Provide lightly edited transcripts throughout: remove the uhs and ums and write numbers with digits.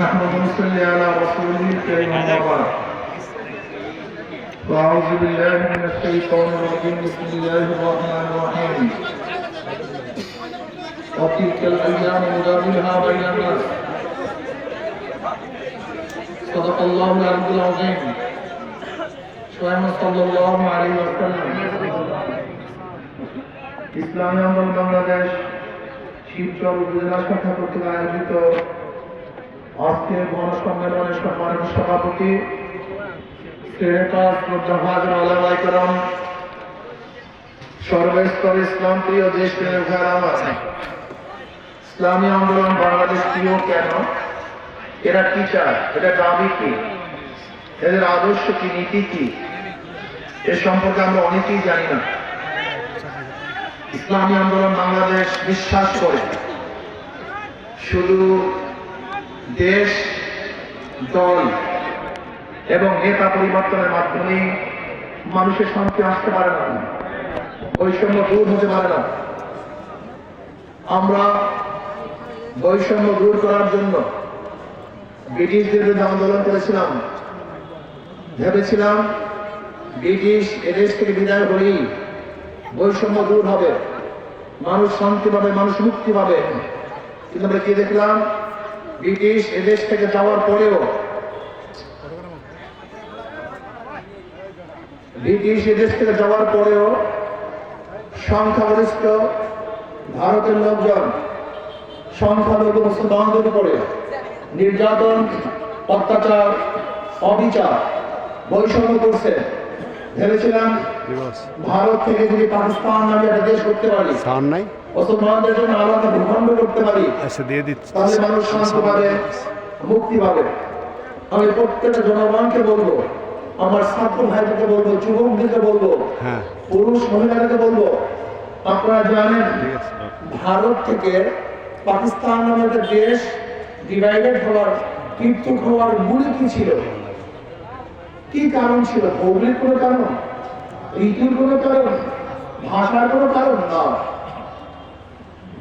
نحمد ونصلي على رسوله الكريم أما بعد وأعوذ بالله من الشيطان الرجيم بسم الله الرحمن الرحيم وتلك الأيام نداولها بين الناس صدق الله العلي العظيم صلى الله عليه وسلم ইসলামী আন্দোলন বাংলাদেশ শিবচর উপজেলা শাখা কর্তৃক আয়োজিত আজকের গণসম্মেলনের সম্মানিত সভাপতি সর্বস্তরে ইসলাম প্রিয় দেশ প্রিয় ভাইরা আমার, ইসলামী আন্দোলন বাংলাদেশ প্রিয় কেন? এরা কি চায়? এটা দাবি কি? এদের আদর্শ কি, নীতি কি? এ সম্পর্কে আমরা অনেকেই জানি না। ইসলামী আন্দোলন বাংলাদেশ বিশ্বাস করে শুধু দেশ, দল এবং নেতা পরিবর্তনের মাধ্যমে মানুষের শান্তি আসতে পারে না, বৈষম্য দূর হতে পারে না। আমরা বৈষম্য দূর করার জন্য ব্রিটিশদের বিরুদ্ধে আন্দোলন করেছিলাম। ভেবেছিলাম ব্রিটিশ এদেশ থেকে বিদায় হলেই বৈষম্য দূর হবে, মানুষ শান্তি পাবে, মানুষ মুক্তি পাবে। কিন্তু আমরা কি দেখলাম? ব্রিটিশ এদেশ থেকে যাওয়ার পরেও সংখ্যাগরিষ্ঠ ভারতের লোকজন সংখ্যালঘু মুসলমানদের উপরে নির্যাতন, অত্যাচার, অবিচার, বৈষম্য করছে। ভেবেছিলাম ভারত থেকে যদি পাকিস্তান নামে একটা দেশ করতে পারি, মুসলমানদের জন্য আলাদা ভূখণ্ড করতে পারি, তাহলে মানুষ শান্তি পাবে, মুক্তি পাবে। আমি প্রত্যেকটা জনগণকে বলবো, আমার ছাত্র ভাইদেরকে বলবো, যুবকদেরকে বলবো, পুরুষ মহিলাদেরকে বলবো, আপনারা জানেন ভারত থেকে পাকিস্তান নামে একটা দেশ ডিভাইডেড হওয়ার, পৃথক হওয়ার মূল কি ছিল? কি কারণ ছিল? ভৌগোলিক কোনো কারণ, ঋতুর কোনো কারণ, ভাষার কোনো কারণ না।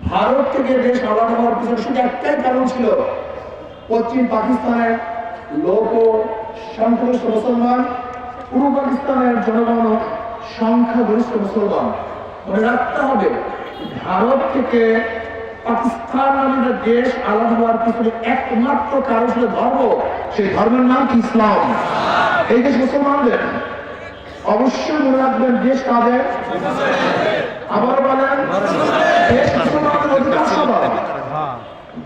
ভারত থেকে দেশ আলাদা হওয়ার পিছনে শুধু একটাই কারণ ছিল, পশ্চিম পাকিস্তানের লোক সংখ্যাগরিষ্ঠ মুসলমান, পূর্ব পাকিস্তানের জনগণ সংখ্যাগরিষ্ঠ মুসলমান। মনে রাখতে হবে, ভারত থেকে পাকিস্তান নামে দেশ আলাদা হওয়ার পিছনে একমাত্র কারণ ছিল ধর্ম। সেই ধর্মের নাম কি? ইসলাম। এই দেশ মুসলমানদের। অবশ্যই মনে রাখবেন, দেশ কাদের? আবার বলেন, দেশ মুসলমানদের অধিকার সভা,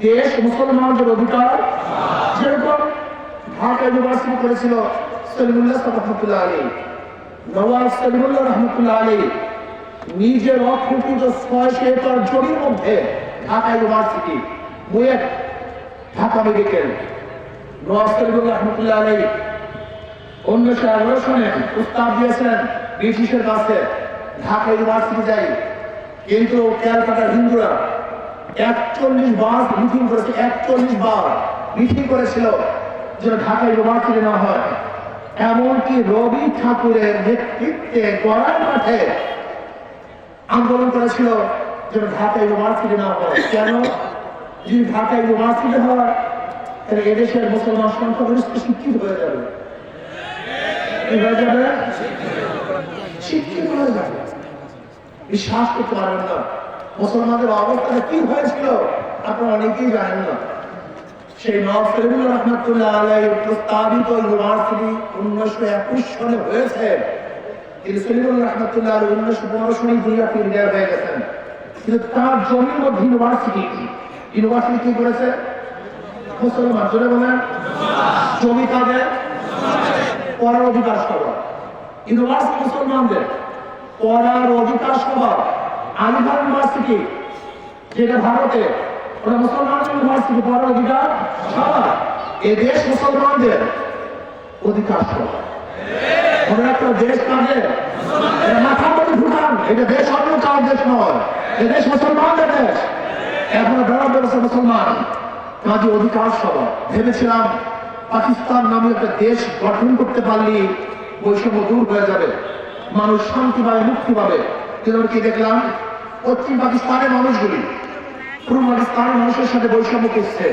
দেশ মুসলমানদের অধিকার। যেরকম ঢাকা ইউনিভার্সিটি করেছিল সলিমুল্লাহ রহমতুল্লাহ আলী, নওয়াজ সলিমুল্লাহ রহমতুল্লাহ আলী নিজের অকৃত 600 একর জমির মধ্যে ঢাকা ইউনিভার্সিটি, বুয়েট, ঢাকা মেডিকেল, নওয়াজ সলিমুল্লাহ রহমতুল্লাহ আলী 1911 সনে প্রস্তাব দিয়েছেন ব্রিটিশের কাছে ঢাকা ইউনিভার্সিটি যাই। কিন্তু ক্যালকাটার হিন্দুরা 41 বার মিটিং করেছে, 41 বার মিটিং করেছিল যেন ঢাকা ইউনিভার্সিটি না হয়। এমনকি রবি ঠাকুরের নেতৃত্বে গড়ার মাঠে আন্দোলন করেছিল যেন ঢাকা ইউনিভার্সিটি না হয়। কেন? যদি ঢাকা ইউনিভার্সিটি হয় তাহলে এদেশের মুসলমান সংখ্যাগরিষ্ঠ শিক্ষিত হয়ে যাবে। কি হয়ে যাবে? শিক্ষিত হয়ে যাবে। বিশ্বাস করতে পারবেন না মুসলমানদের অবস্থাটা কি হয়েছিল, আপনারা অনেকেই জানেন না। সেই নওয়াজ সলিমুল্লাহ রহমতুল্লাহ আলাইহির প্রস্তাবিত ইউনিভার্সিটি 1921 সনে হয়েছে, কিন্তু সলিমুল্লাহ রহমতুল্লাহ আলাইহি 1915 সনে দুনিয়া থেকে বিদায় হয়ে গেছেন। কিন্তু তার জমির মধ্যে ইউনিভার্সিটি কি করেছে? মুসলমান। জোরে বলেন, জমি কাদের? পড়ার অধিকার সভা। ইউনিভার্সিটি মুসলমানদের, পড়ার অধিকার সভা। আলিগড় ইউনিভার্সিটি যেটা ভারতে, ওটা মুসলমানদের ইউনিভার্সিটি, পড়ার অধিকার সভা। এ দেশ মুসলমানদের অধিকার সভা। মনে রাখতে দেশ কাদের? এটা মাথার মধ্যে ঢুকান, এটা দেশ অন্য কার দেশ নয়, এ দেশ মুসলমানদের দেশ। এখনো বেড়াতে মুসলমান, কাজে অধিকার সভা। ভেবেছিলাম পাকিস্তান নামে একটা দেশ গঠন করতে পারলে বৈষম্য দূর হয়ে যাবে, মানুষ শান্তি পাবে, মুক্তি পাবে। কিন্তু কি দেখলাম? পশ্চিম পাকিস্তানের মানুষগুলি পূর্ব পাকিস্তানের মানুষের সাথে বৈষম্য করছে,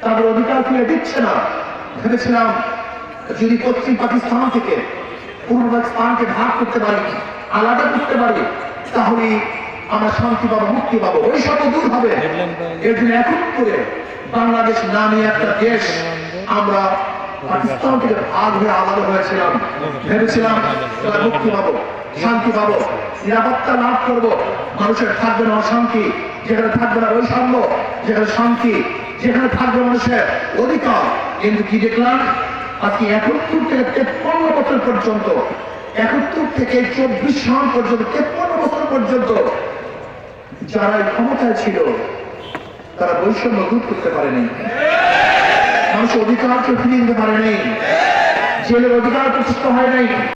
তাদের অধিকার ফিরে দিচ্ছে না। ভেবেছিলাম যদি পশ্চিম পাকিস্তান থেকে পূর্ব পাকিস্তানকে ভাগ করতে পারি, আলাদা করতে পারি, তাহলে আমরা শান্তি পাবো, মুক্তি পাবো, বৈষম্য দূর হবে। এর জন্য এখন করে বাংলাদেশ নামে একটা দেশ আমরা পাকিস্তান থেকে ভাগ হয়ে আলাদা হয়েছিলাম। ভেবেছিলাম মুক্তি পাবো, শান্তি পাবো, নিরাপত্তা লাভ করবো, মানুষের থাকবে না অশান্তি, যেখানে থাকবে না বৈষম্য, যেখানে শান্তি, যেখানে থাকবে মানুষের অধিকার। কিন্তু কি দেখলাম, আজকে 71 থেকে 53 বছর পর্যন্ত, 71 থেকে 24 সাল পর্যন্ত, 53 বছর পর্যন্ত যারা ক্ষমতায় ছিল তারা বৈষম্য দূর করতে পারেনি, মানুষের অধিকারকে ফিরিয়ে দিতে পারেনি, জেলের অধিকার প্রতিষ্ঠা হয় নাই।